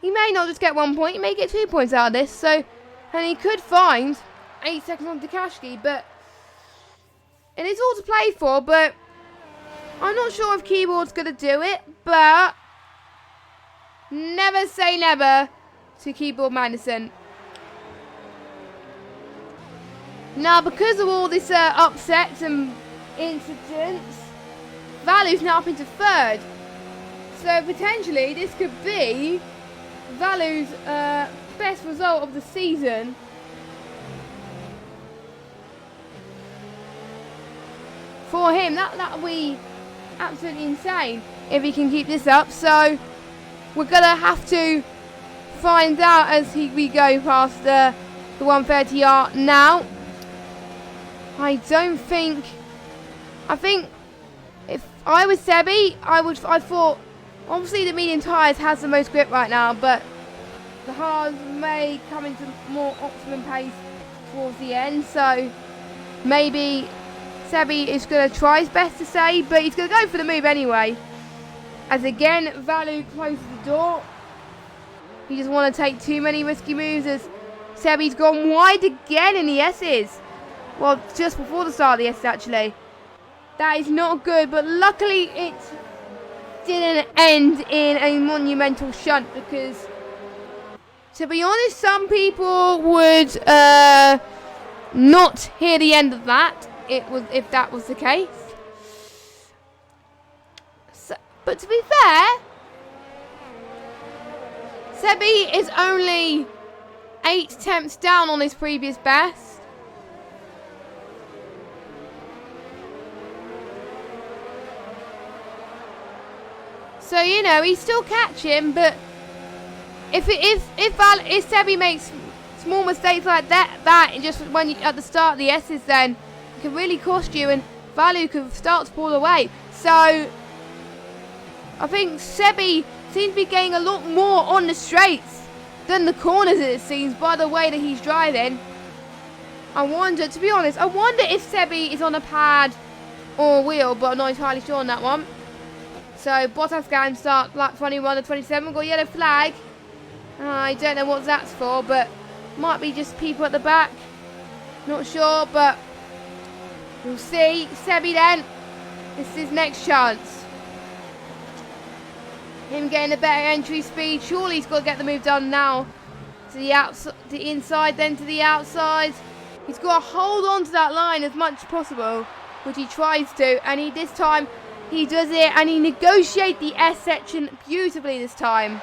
he may not just get 1 point, he may get 2 points out of this. So, and he could find 8 seconds on Takashki, but it is all to play for. But I'm not sure if Keyboard's going to do it, but never say never to Keyboard Madison. Now, because of all this upsets and incidents, Valu's now up into third. So potentially this could be Valu's best result of the season. For him, that would be absolutely insane if he can keep this up. So we're going to have to find out as we go past the 130R now. I think if I was Sebi, I thought, obviously the medium tyres has the most grip right now, but the hards may come into more optimum pace towards the end. So maybe Sebi is going to try his best to save, but he's going to go for the move anyway. As again, Valu closes the door. He doesn't want to take too many risky moves as Sebi's gone wide again in the S's. Well, just before the start of the S's actually. That is not good, but luckily it didn't end in a monumental shunt, because to be honest, some people would not hear the end of that if that was the case. So, but to be fair, Sebi is only 8 attempts down on his previous best. So, you know, he's still catching, but if Sebi makes small mistakes like that just when at the start of the S's, then it can really cost you, and Valu could start to pull away. So I think Sebi seems to be getting a lot more on the straights than the corners, it seems, by the way that he's driving. I wonder, to be honest, if Sebi is on a pad or a wheel, but I'm not entirely sure on that one. So Bottas can start lap 21 and 27. Got a yellow flag. I don't know what that's for, but might be just people at the back. Not sure, but we'll see. Sebi then. This is his next chance. Him getting a better entry speed. Surely he's got to get the move done now. To the outside, the inside, then to the outside. He's got to hold on to that line as much as possible, which he tries to, and this time he does it, and he negotiates the S section beautifully this time.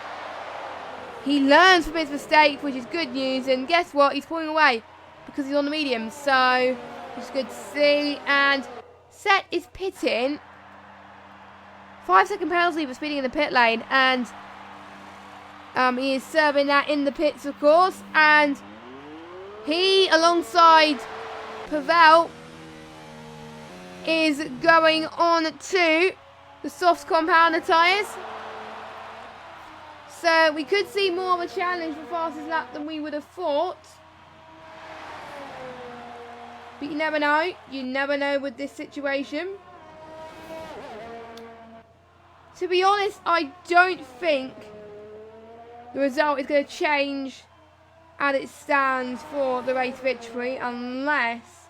He learns from his mistake, which is good news, and guess what? He's pulling away because he's on the medium, so it's good to see. And Set is pitting. 5-second penalty for speeding in the pit lane, and he is serving that in the pits, of course, and he, alongside Pavel, is going on to the soft compounder tyres. So we could see more of a challenge for fastest lap than we would have thought. But you never know. You never know with this situation. To be honest, I don't think the result is going to change as it stands for the race victory unless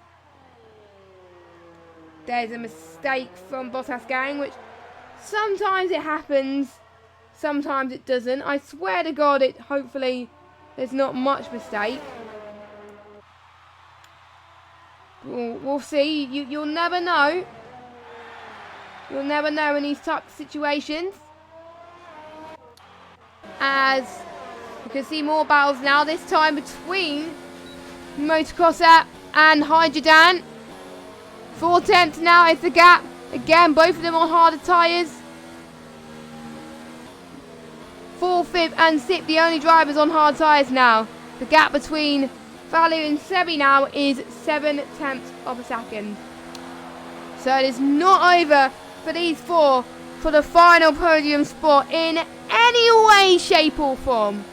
there's a mistake from Bottas gang, which sometimes it happens, sometimes it doesn't. I swear to God, hopefully there's not much mistake. We'll see. You'll never know. You'll never know in these types of situations. As you can see more battles now, this time between Motocrosser and Hydrodan. 4/10 now is the gap. Again, both of them on harder tyres. 4th, 5th and 6th, the only drivers on hard tyres now. The gap between Valo and Sebi now is 7/10 of a second. So it is not over for these four for the final podium spot in any way, shape or form.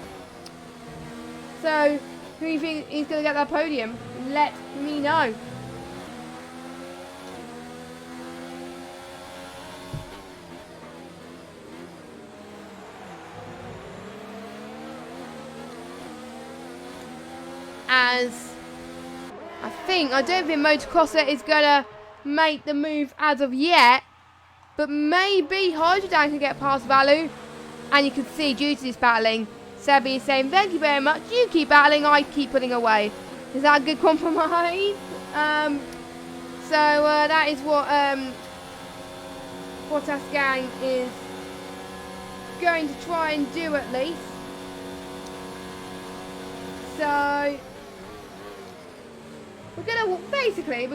So, who do you think is going to get that podium? Let me know. As I don't think Motocrosser is going to make the move as of yet. But maybe Hydrodan can get past Valo. And you can see, due to this battling, Sebi is saying, thank you very much. You keep battling, I keep putting away. Is that a good compromise? So that is what Bottas gang is going to try and do at least. So we're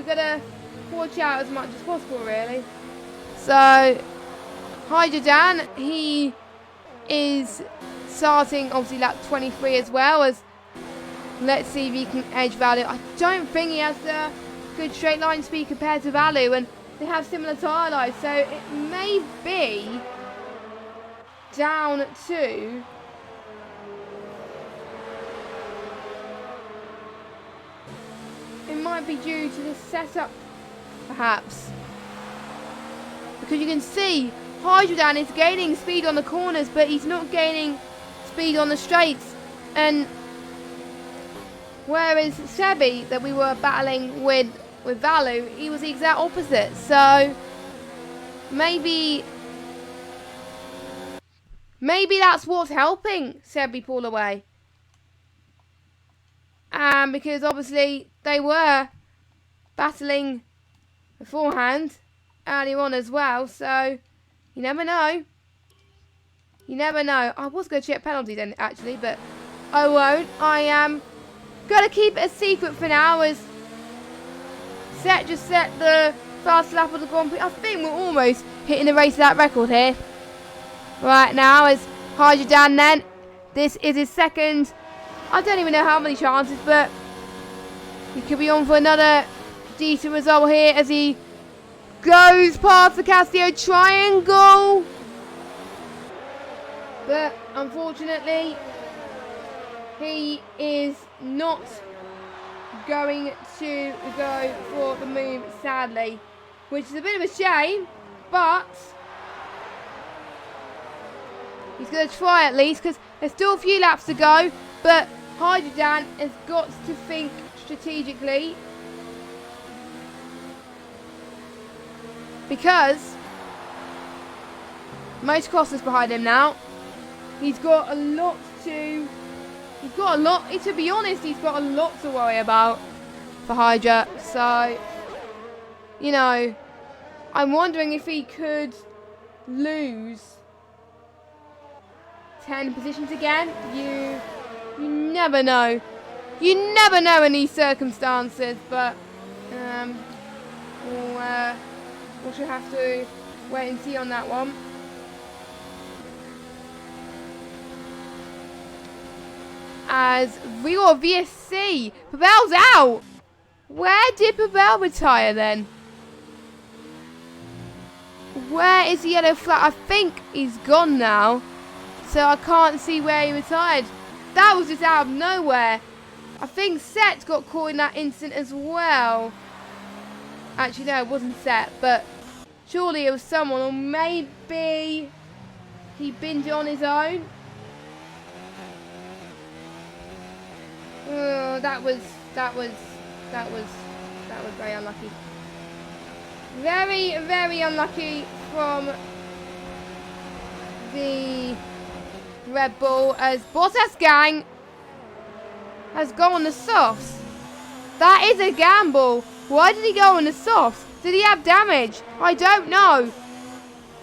gonna watch out as much as possible, really. So Hydrodan, he is starting obviously lap 23 as well. As let's see if he can edge Valo. I don't think he has the good straight line speed compared to Valo, and they have similar tyre life, so it may be down to it might be due to the setup, perhaps, because you can see Hydrodan is gaining speed on the corners, but he's not gaining speed on the straights. And whereas Sebi, that we were battling with Valo, he was the exact opposite. So maybe that's what's helping Sebi pull away. Because obviously they were battling beforehand, earlier on as well, so you never know. You never know. I was going to check penalties then, actually, but I won't. I am going to keep it a secret for now, as just set the fast lap of the Grand Prix. I think we're almost hitting the race lap record here. Right now, as Hydrodan then. This is his second. I don't even know how many chances, but he could be on for another decent result here as he goes past the Castillo triangle. But unfortunately, he is not going to go for the move, sadly, which is a bit of a shame, but he's going to try at least, because there's still a few laps to go. But Hydrodan has got to think strategically, because Motocrosser's behind him now. He's got a lot to be honest, he's got a lot to worry about for Hydra. So, you know, I'm wondering if he could lose 10 positions again. You never know. You never know in these circumstances, but we'll should have to wait and see on that one. As we got VSC, Pavel's out. Where did Pavel retire then? Where is the yellow flag? I think he's gone now, so I can't see where he retired. That was just out of nowhere. I think Set got caught in that incident as well. Actually, no, it wasn't set, but surely it was someone, or maybe he binned it on his own. That was very unlucky. Very, very unlucky from the Red Bull, as Bottas gang has gone on the softs. That is a gamble. Why did he go on the softs? Did he have damage? I don't know.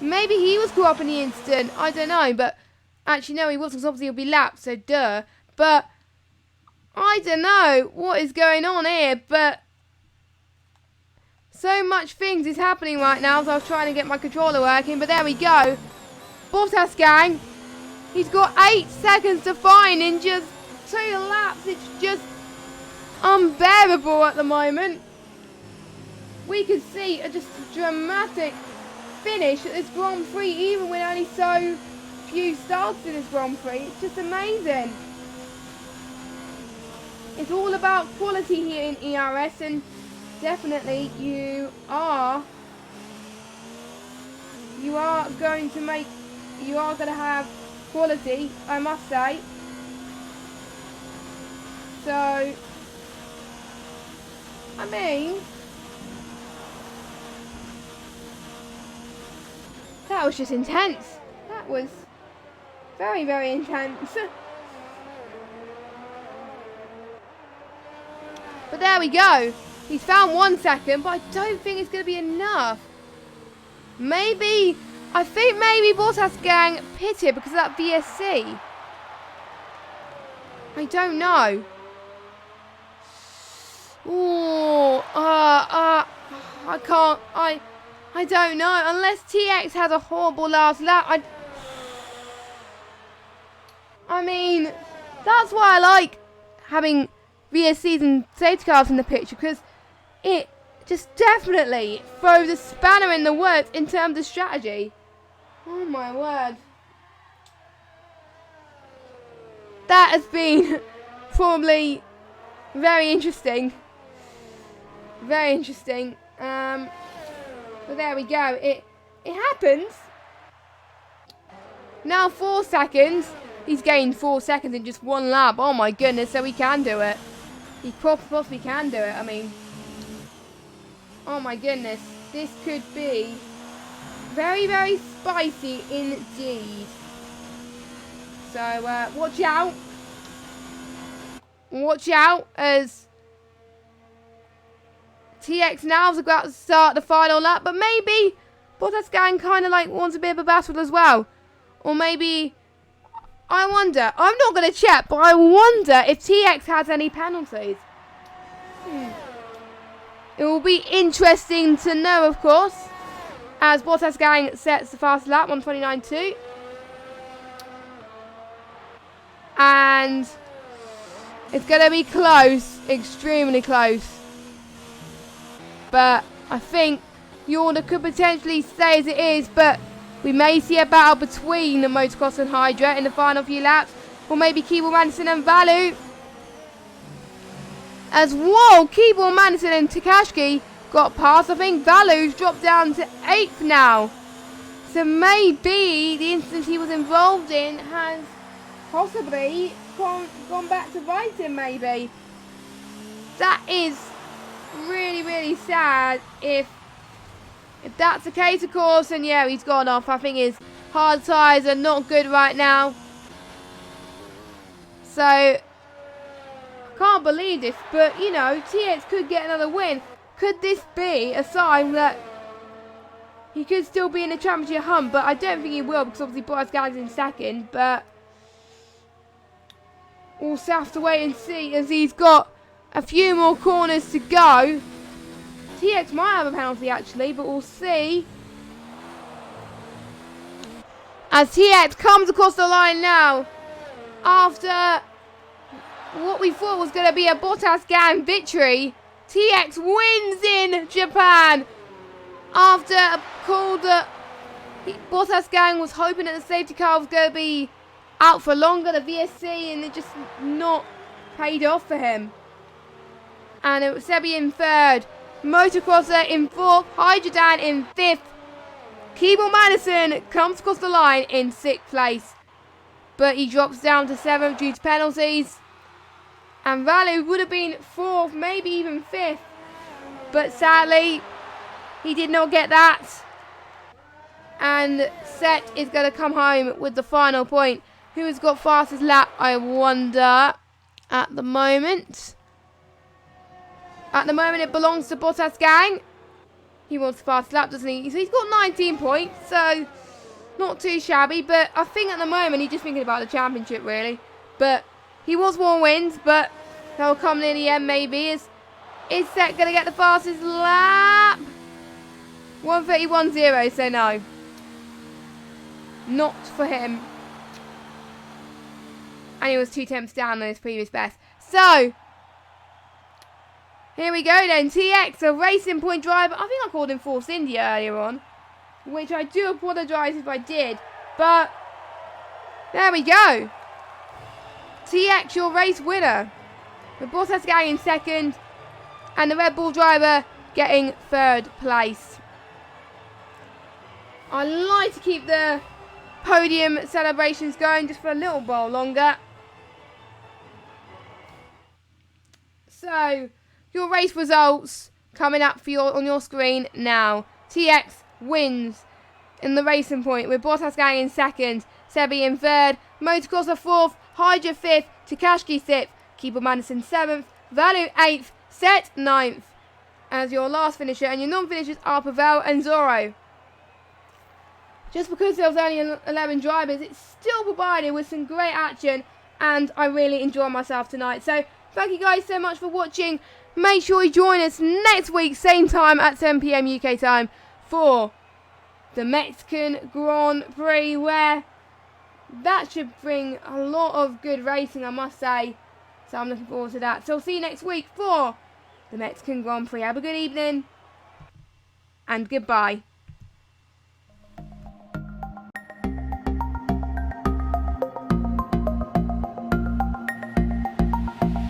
Maybe he was caught up in the incident. I don't know. But actually, no, he wasn't, because obviously he'll be lapped, so duh. But I don't know what is going on here. But so much things is happening right now, so I was trying to get my controller working. But there we go. Bottas gang. He's got 8 seconds to find in just 2 laps. It's just unbearable at the moment. We could see just a dramatic finish at this Grand Prix, even with only so few starts in this Grand Prix. It's just amazing. It's all about quality here in ERS, and definitely you are going to have quality, I must say. So, I mean, that was just intense. That was very, very intense. But there we go. He's found 1 second, but I don't think it's going to be enough. I think maybe Bottas gang pitted because of that VSC. I don't know. Ooh, I don't know. Unless TX has a horrible last lap. I mean, that's why I like having VSCs and safety cars in the picture, because it just definitely throws a spanner in the works in terms of strategy. Oh my word. That has been probably very interesting. Very interesting. But there we go. It happens. Now 4 seconds. He's gained 4 seconds in just 1 lap. Oh my goodness, so he can do it. He possibly can do it. I mean, oh my goodness. This could be very, very spicy indeed. So, watch out. Watch out, as TX now is about to start the final lap. But maybe Bottas gang kind of like wants a bit of a battle as well. Or maybe, I wonder. I'm not going to check, but I wonder if TX has any penalties. It will be interesting to know, of course, as Bottas gang sets the fast lap, 1:29.2. And it's going to be close, extremely close. But I think the order could potentially stay as it is, but we may see a battle between the Motocross and Hydra in the final few laps. Or maybe Keeble, Madison and Valu. As whoa, Keeble, Madison and Takashki got past. I think Valu's dropped down to 8th now. So maybe the incident he was involved in has possibly gone back to bite him, maybe. That is really, really sad if that's the case, of course. And yeah, he's gone off. I think his hard tyres are not good right now. So, I can't believe this, but you know, TX could get another win. Could this be a sign that he could still be in the championship hunt? But I don't think he will, because obviously Bottas Gag's in second. But we'll have to wait and see, as he's got a few more corners to go. TX might have a penalty actually, but we'll see. As TX comes across the line now, after what we thought was going to be a Bottas gang victory, TX wins in Japan. After a call that Bottas gang was hoping that the safety car was going to be out for longer, the VSC, and it just not paid off for him. And it was Sebi in third, Motocrosser in 4th. Hydrodan in 5th. Keeble Madison comes across the line in 6th place. But he drops down to 7th due to penalties. And Valu would have been 4th, maybe even 5th. But sadly, he did not get that. And Set is going to come home with the final point. Who has got fastest lap, I wonder, at the moment. At the moment, it belongs to Bottas gang. He wants the fastest lap, doesn't he? So he's got 19 points, so not too shabby. But I think at the moment, he's just thinking about the championship, really. But he wants more wins, but they'll come in the end, maybe. Is Set going to get the fastest lap? 1:31.0, so no. Not for him. And he was 2 tenths down on his previous best. So, here we go then. TX, a Racing Point driver. I think I called him Force India earlier on, which I do apologise if I did. But, there we go. TX, your race winner. With Bottas gang in 2nd. And the Red Bull driver getting 3rd place. I like to keep the podium celebrations going just for a little while longer. So, your race results coming up for on your screen now. TX wins in the Racing Point with Bottas gang in 2nd, Sebi in 3rd, Motocrosser 4th, Hydra 5th, Takashki 6th, Keeble Madison 7th, Valu 8th, Set 9th as your last finisher, and your non-finishers are Pavel and Zorro. Just because there was only 11 drivers, it's still provided with some great action, and I really enjoyed myself tonight. So, thank you guys so much for watching. Make sure you join us next week, same time at 7 PM UK time, for the Mexican Grand Prix, where that should bring a lot of good racing, I must say. So I'm looking forward to that. So I'll see you next week for the Mexican Grand Prix. Have a good evening, and goodbye.